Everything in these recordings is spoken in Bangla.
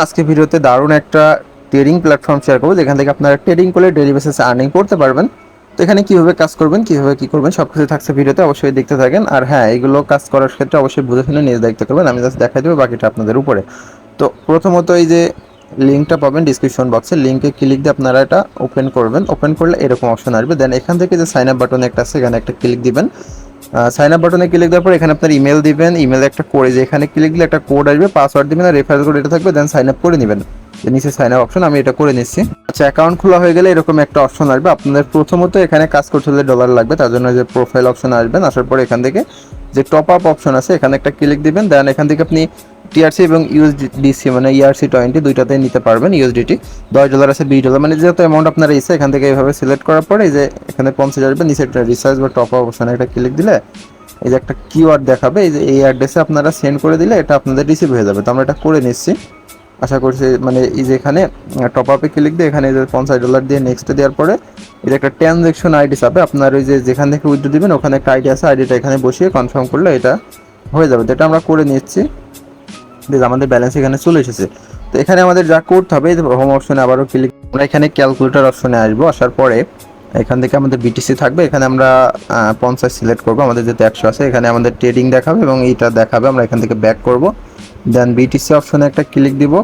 আজকে ভিডিওতে দারুণ একটা ট্রেডিং প্ল্যাটফর্ম শেয়ার করবো যেখান থেকে আপনারা ট্রেডিং করে ডেইলি বেসিসে আর্নিং করতে পারবেন। তো এখানে কিভাবে কাজ করবেন, কিভাবে কি করবেন সবকিছু থাকছে ভিডিওতে, অবশ্যই দেখতে থাকেন। আর হ্যাঁ, এগুলো কাজ করার ক্ষেত্রে অবশ্যই বুঝে শুনে নিজ দায়িত্ব করবেন, আমি জাস্ট দেখাই দেবো, বাকিটা আপনাদের উপরে। তো প্রথমত এই যে লিঙ্কটা পাবেন ডিসক্রিপশন বক্সে, লিঙ্কে ক্লিক দিয়ে আপনারা এটা ওপেন করবেন। ওপেন করলে এরকম অপশন আসবে, দেন এখান থেকে যে সাইন আপ বাটন একটা আছে এখানে একটা ক্লিক দিবেন। সাইন আপ বাটনে ক্লিক দেওয়ার পর এখানে আপনার ইমেল দিবেন, ইমেলে একটা কোড, যে এখানে ক্লিক দিলে একটা কোড আসবে, পাসওয়ার্ড দিবেন আর রেফারেল কোড এটা থাকবে, দেন সাইন আপ করে নেবেন। নিচে সাইন আপ অপশন, আমি এটা করে নিচ্ছি। আচ্ছা, অ্যাকাউন্ট খোলা হয়ে গেলে এরকম একটা অপশন আসবে। আপনাদের প্রথমত এখানে কাজ করতে হলে ডলার লাগবে, তার জন্য যে প্রোফাইল অপশন আসবেন, আসার পরে এখান থেকে যে টপ আপ অপশন আছে এখানে একটা ক্লিক দিবেন, দেন এখান থেকে আপনি টিআরসি এবং ইউএসডিসি মানে ERC20 দুইটাতে নিতে পারবেন। ইউএসডিটি $10 আছে, $20 মানে যত অ্যামাউন্ট আপনার ইচ্ছে এখান থেকে এইভাবে সিলেক্ট করার পরে এই যে এখানে 50 আসবে, নিচে একটা রিসার্চ বা টপ আপ অপশনে একটা ক্লিক দিলে এই যে একটা কিওয়ার্ড দেখাবে, এই যে এই অ্যাড্রেসে আপনারা সেন্ড করে দিলে এটা আপনাদের রিসিভ হয়ে যাবে। তো আমরা এটা করে নিচ্ছি, আশা করছি। মানে এই যে এখানে টপ আপে ক্লিক দিয়ে এখানে যে $50 দিয়ে নেক্সটে দেওয়ার পরে এই যে একটা ট্রানজ্যাকশন আইডি চাবে, আপনার ওই যে যেখান থেকে উইথড্র দিবেন ওখানে একটা আইডি আছে, আইডিটা এখানে বসিয়ে কনফার্ম করলে এটা হয়ে যাবে। তো এটা আমরা করে নিচ্ছি, আমাদের ব্যালেন্স এখানে চলে এসেছে। তো এখানে আমাদের যা করতে হবে, হোম অপশনে আবারও ক্লিক, আমরা এখানে ক্যালকুলেটর অপশনে আসবো। আসার পরে এখান থেকে আমাদের বিটিসি থাকবে, এখানে আমরা 50 সিলেক্ট করবো, আমাদের যেহেতু 100 আছে এখানে আমাদের ট্রেডিং দেখাবে এবং এইটা দেখাবে, আমরা এখান থেকে ব্যাক করব, দেন বিটিসি অপশনে একটা ক্লিক দিব।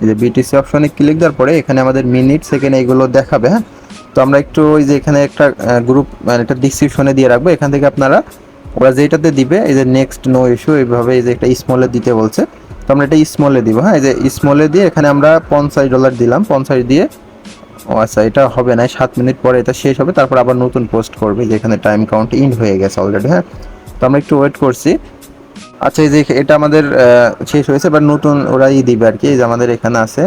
এই যে বিটিসি অপশনে ক্লিক দেওয়ার পরে এখানে আমাদের মিনিট সেকেন্ড এইগুলো দেখাবে। হ্যাঁ, তো আমরা একটু ওই যে এখানে একটা গ্রুপ মানে এটা ডিসক্রিপশনে দিয়ে রাখবো, এখান থেকে আপনারা ওরা যেটাতে দিবে এই যে নেক্সট নো ইস্যু এইভাবে এই যে একটা স্মলে দিতে বলছে, তো আমরা এটা স্মলে দিব। হ্যাঁ, এই যে স্মলে দিয়ে এখানে আমরা $50 দিলাম, 50 দিয়ে। ও আচ্ছা, এটা হবে না, 7 মিনিট পরে এটা শেষ হবে, তারপর আবার নতুন পোস্ট করবে, যেখানে টাইম কাউন্ট ইন্ড হয়ে গেছে অলরেডি। হ্যাঁ, তো আমরা একটু ওয়েট করছি। আচ্ছা, এই যে এটা আমাদের শেষ হয়েছে, এবার নতুন ওরাই দিবে আর কি। এই যে আমাদের এখানে আছে,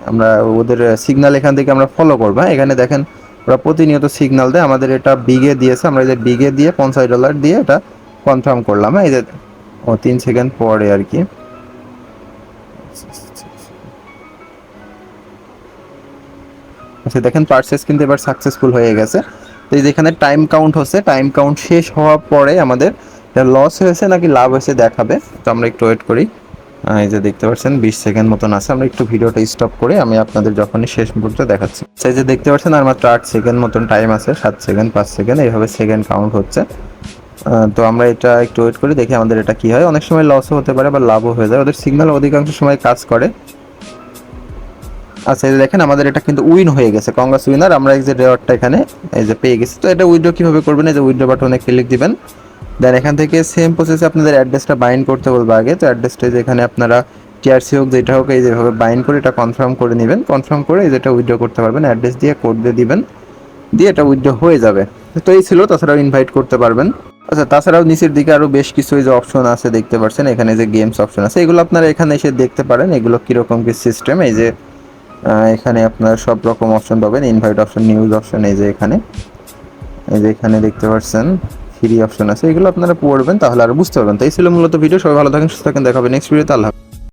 আমরা ওদের সিগন্যাল এখান থেকে আমরা ফলো করবো। হ্যাঁ, এখানে দেখেন ওরা প্রতিনিয়ত সিগন্যাল দেয়, আমাদের এটা বিগে দিয়েছে, আমরা এই যে বিগে দিয়ে $50 দিয়ে এটা কনফার্ম করলাম। হ্যাঁ, এই যে 3 সেকেন্ড পরে আর কি। আচ্ছা, দেখেন পারচেস কিন্তু এবার সাকসেসফুল হয়ে গেছে। তো এই যেখানে টাইম কাউন্ট হচ্ছে, টাইম কাউন্ট শেষ হওয়ার পরে আমাদের লস হয়েছে নাকি লাভ হয়েছে দেখাবে। তো আমরা একটু ওয়েট করি। এই যে দেখতে পাচ্ছেন 20 সেকেন্ড মতন আছে, আমরা একটু ভিডিওটা স্টপ করে আমি আপনাদের যখনই শেষ মুহূর্তে দেখাচ্ছি। সেই যে দেখতে পাচ্ছেন আর মাত্র 8 সেকেন্ড মতন টাইম আছে, 7 সেকেন্ড, 5 সেকেন্ড এইভাবে সেকেন্ড কাউন্ট হচ্ছে। তো আমরা এটা একটু ওয়েট করি, দেখি আমাদের এটা কি হয়। অনেক সময় লসও হতে পারে বা লাভও হয়ে যায়, ওদের সিগন্যাল অধিকাংশ সময় কাজ করে। আচ্ছা, এই যে দেখেন আমাদের এটা কিন্তু উইন হয়ে গেছে, কংগ্রেস উইনার, আমরা এই যে রেওয়ার্ডটা এখানে এই যে পেয়ে গেছি। তো এটা উইথড্র কিভাবে করবেন, এই যে উইথড্র বাটনে ক্লিক দিবেন, দেন এখান থেকে সেম প্রসেসে আপনাদের অ্যাড্রেসটা বাইন্ড করতে বলবো আগে। তো অ্যাড্রেসটা যেখানে আপনারা টিআরসি হোক যেটা হোক এই যেভাবে বাইন্ড করে এটা কনফার্ম করে নেবেন, কনফার্ম করে এই যেটা উইথড্র করতে পারবেন, অ্যাড্রেস দিয়ে কোড দিয়ে দিবেন, দিয়ে এটা উইথড্র হয়ে যাবে। তো এই ছিল, তাছাড়াও ইনভাইট করতে পারবেন। আচ্ছা, তাছাড়াও নিচের দিকে আরও বেশ কিছু যে অপশন আছে দেখতে পাচ্ছেন, এখানে যে গেমস অপশন আছে এগুলো আপনারা এখানে এসে দেখতে পারেন, এগুলো কীরকম কি সিস্টেম। এই যে এখানে আপনারা সব রকম অপশন পাবেন, ইনভাইট অপশন, নিউজ অপশন, এই যে এখানে এখানে দেখতে পাচ্ছেন ফ্রি অপশন আছে, এগুলো আপনারা পড়বেন তাহলে আর বুঝতে পারবেন। তো এই ছিল মূলত ভিডিও। সবাই ভালো থাকেন, সুস্থ থাকেন, দেখা হবে নেক্সট ভিডিওতে। আল্লাহ।